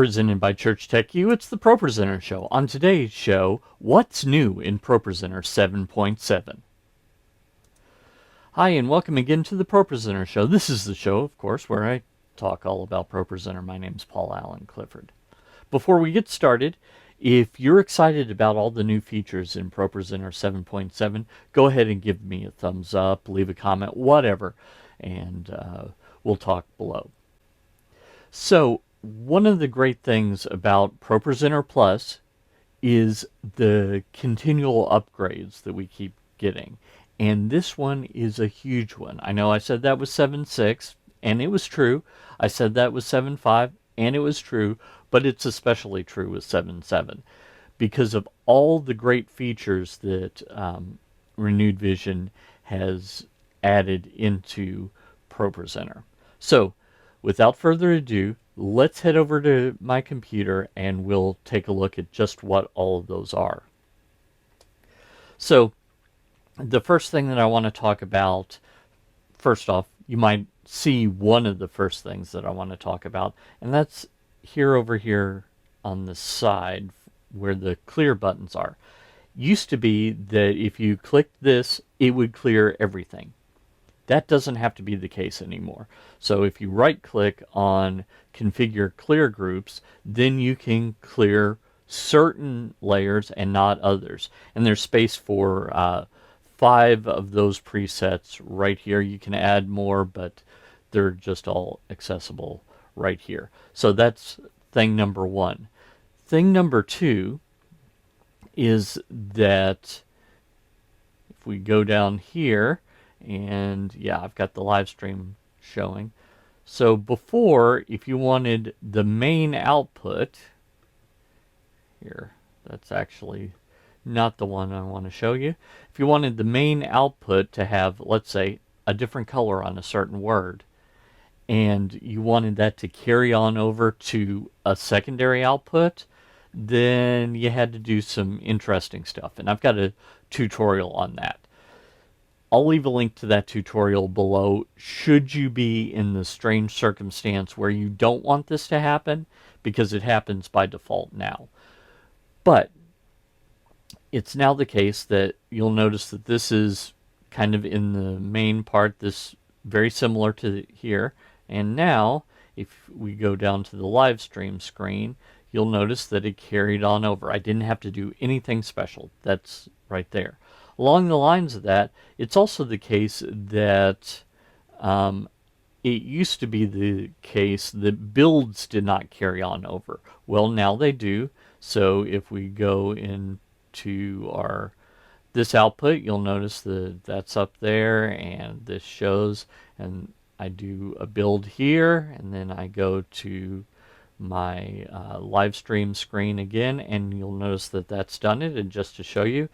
Presented by Church Tech U, it's the ProPresenter Show. On today's show, what's new in ProPresenter 7.7? Hi, and welcome again to the ProPresenter Show. This is the show, of course, where I talk all about ProPresenter. My name's Paul Alan Clifford. Before we get started, if you're excited about all the new features in ProPresenter 7.7, go ahead and give me a thumbs up, leave a comment, whatever, and we'll talk below. So, one of the great things about ProPresenter Plus is the continual upgrades that we keep getting. And this one is a huge one. I know I said that was 7.6, and it was true. I said that was 7.5, and it was true. But it's especially true with 7.7 because of all the great features that Renewed Vision has added into ProPresenter. So, without further ado, let's head over to my computer and we'll take a look at just what all of those are. So, the first thing that I want to talk about, first off, you might see one of the first things that I want to talk about, and that's over here on the side where the clear buttons are. Used to be that if you clicked this, it would clear everything. That doesn't have to be the case anymore. So if you right click on configure clear groups, then you can clear certain layers and not others. And there's space for 5 of those presets right here. You can add more, but they're just all accessible right here. So that's thing number 1. Thing number 2 is that if we go down here, and yeah, I've got the live stream showing. So before, if you wanted the main output, here, that's actually not the one I want to show you. If you wanted the main output to have, let's say, a different color on a certain word, and you wanted that to carry on over to a secondary output, then you had to do some interesting stuff. And I've got a tutorial on that. I'll leave a link to that tutorial below should you be in the strange circumstance where you don't want this to happen, because it happens by default now. But it's now the case that you'll notice that this is kind of in the main part, this very similar to here. And now, if we go down to the live stream screen, you'll notice that it carried on over. I didn't have to do anything special. That's right there. Along the lines of that, it's also the case that it used to be the case that builds did not carry on over. Well, now they do. So if we go into this output, you'll notice that that's up there, and this shows, and I do a build here, and then I go to my live stream screen again, and you'll notice that that's done it. And just to show you,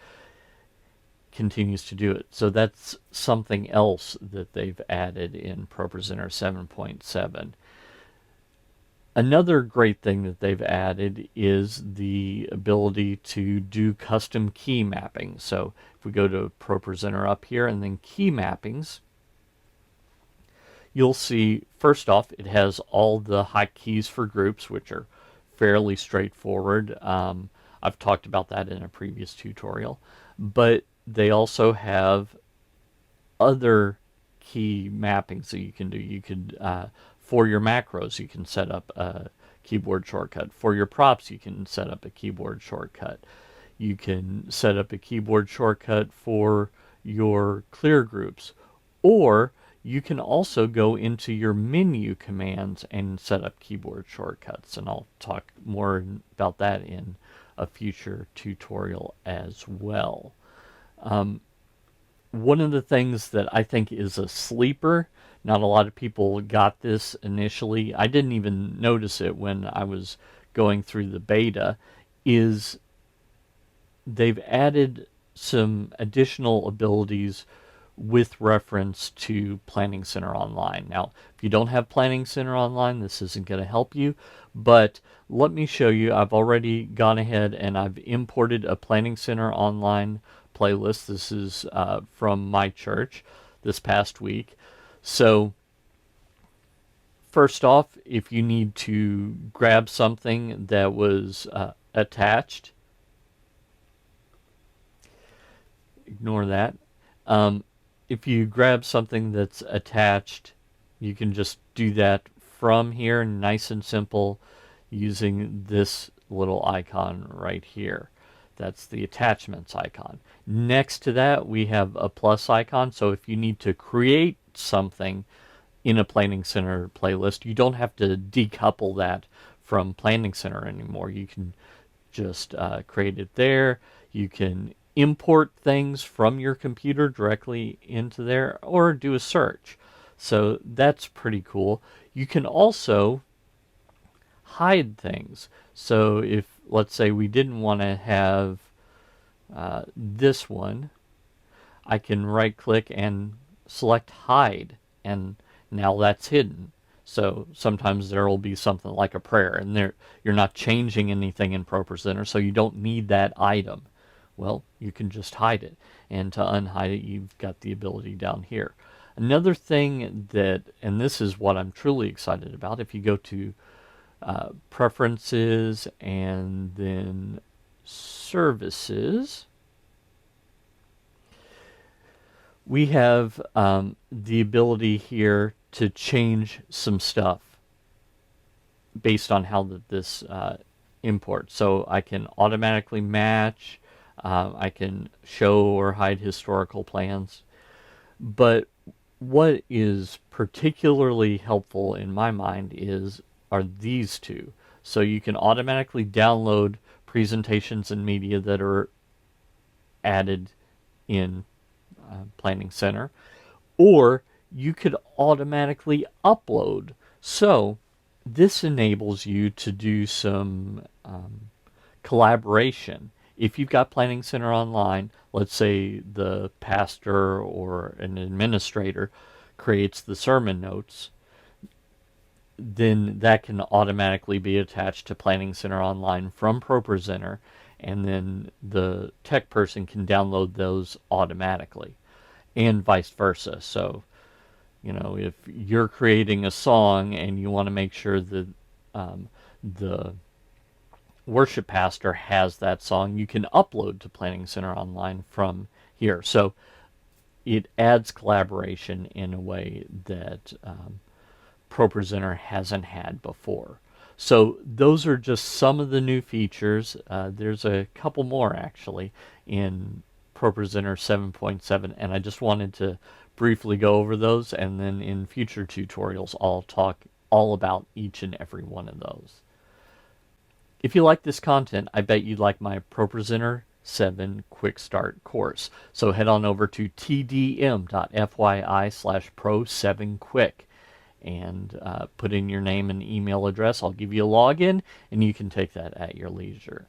continues to do it. So that's something else that they've added in ProPresenter 7.7. Another great thing that they've added is the ability to do custom key mapping. So if we go to ProPresenter up here and then key mappings, you'll see, first off, it has all the hotkeys for groups, which are fairly straightforward. I've talked about that in a previous tutorial. But they also have other key mappings that you can do. You could, for your macros, you can set up a keyboard shortcut. For your props, you can set up a keyboard shortcut. You can set up a keyboard shortcut for your clear groups. Or you can also go into your menu commands and set up keyboard shortcuts. And I'll talk more about that in a future tutorial as well. One of the things that I think is a sleeper, not a lot of people got this initially, I didn't even notice it when I was going through the beta, is they've added some additional abilities with reference to Planning Center Online. Now, if you don't have Planning Center Online, this isn't going to help you, but let me show you. I've already gone ahead and I've imported a Planning Center Online playlist. This is from my church this past week. So First off, if you need to grab something that was attached, ignore that. If you grab something that's attached, you can just do that from here, nice and simple, using this little icon right here. That's the attachments icon. Next to that, we have a plus icon. So if you need to create something in a Planning Center playlist, you don't have to decouple that from Planning Center anymore. You can just create it there. You can import things from your computer directly into there or do a search. So that's pretty cool. You can also hide things. So if, let's say, we didn't want to have this one, I can right click and select hide, and now that's hidden. So sometimes there will be something like a prayer, and there you're not changing anything in ProPresenter, so you don't need that item. Well, you can just hide it, and to unhide it, you've got the ability down here. Another thing that, and this is what I'm truly excited about, if you go to Preferences and then Services, we have the ability here to change some stuff based on how this imports. So I can automatically match, I can show or hide historical plans. But what is particularly helpful in my mind are these two. So you can automatically download presentations and media that are added in Planning Center, or you could automatically upload. So this enables you to do some collaboration. If you've got Planning Center online, let's say the pastor or an administrator creates the sermon notes, then that can automatically be attached to Planning Center Online from ProPresenter, and then the tech person can download those automatically, and vice versa. So, you know, if you're creating a song and you want to make sure that the worship pastor has that song, you can upload to Planning Center Online from here. So it adds collaboration in a way that ProPresenter hasn't had before. So those are just some of the new features. There's a couple more actually in ProPresenter 7.7, and I just wanted to briefly go over those, and then in future tutorials I'll talk all about each and every one of those. If you like this content, I bet you'd like my ProPresenter 7 Quick Start course. So head on over to tdm.fyi/pro7quick and put in your name and email address. I'll give you a login, and you can take that at your leisure.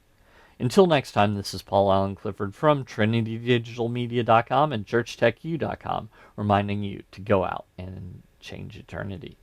Until next time, this is Paul Alan Clifford from TrinityDigitalMedia.com and ChurchTechU.com, reminding you to go out and change eternity.